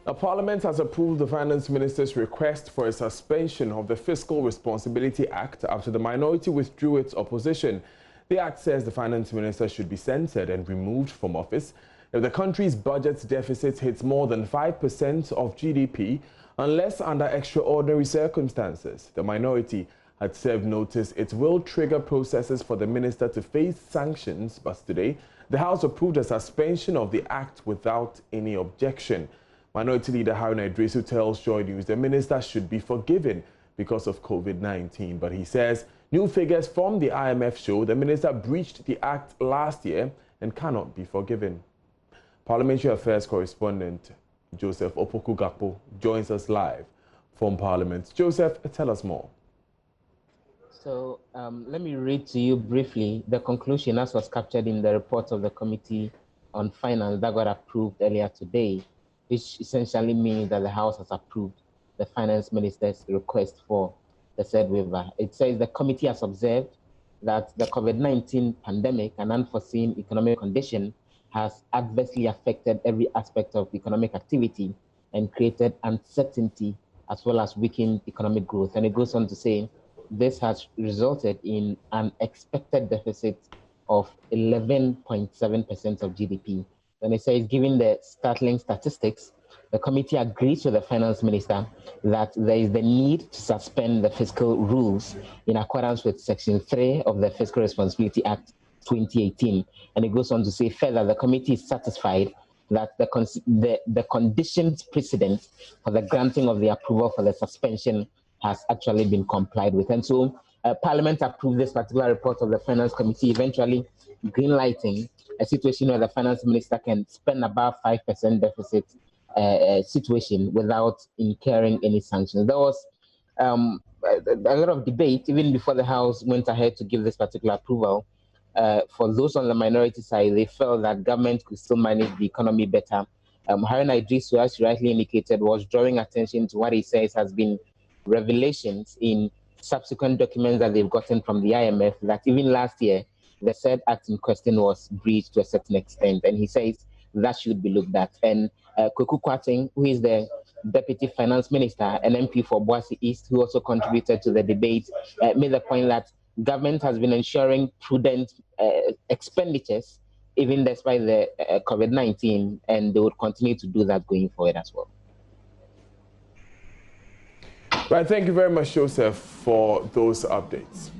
Now, Parliament has approved the Finance Minister's request for a suspension of the Fiscal Responsibility Act after the minority withdrew its opposition. The act says the Finance Minister should be censured and removed from office if the country's budget deficit hits more than 5% of GDP, unless under extraordinary circumstances. The minority had served notice it will trigger processes for the minister to face sanctions, but today the House approved a suspension of the act without any objection. Minority Leader Haruna Idrisu tells JoyNews the minister should be forgiven because of COVID-19, but he says new figures from the IMF show the minister breached the act last year and cannot be forgiven. Parliamentary Affairs correspondent Joseph Opoku-Gakpo joins us live from Parliament. Joseph, tell us more. So let me read to you briefly the conclusion as was captured in the report of the Committee on Finance that got approved earlier today, which essentially means that the House has approved the Finance Minister's request for the said waiver. It says the committee has observed that the COVID-19 pandemic and unforeseen economic condition has adversely affected every aspect of economic activity and created uncertainty as well as weakened economic growth. And it goes on to say this has resulted in an expected deficit of 11.7% of GDP. And it says, given the startling statistics, the committee agrees with the finance minister that there is the need to suspend the fiscal rules in accordance with Section 3 of the Fiscal Responsibility Act 2018. And it goes on to say further, the committee is satisfied that the conditions precedent for the granting of the approval for the suspension has actually been complied with. And so Parliament approved this particular report of the Finance Committee, eventually greenlighting a situation where the Finance Minister can spend about 5% deficit situation without incurring any sanctions. There was a lot of debate even before the House went ahead to give this particular approval. For those on the minority side, they felt that government could still manage the economy better. Haruna Idrisu, as you rightly indicated, was drawing attention to what he says has been revelations in subsequent documents that they've gotten from the IMF that even last year, the said act in question was breached to a certain extent. And he says that should be looked at. And Kweku Kwating, who is the Deputy Finance Minister, an MP for Boise East, who also contributed to the debate, made the point that government has been ensuring prudent expenditures, even despite the COVID-19, and they would continue to do that going forward as well. Right, thank you very much, Joseph, for those updates.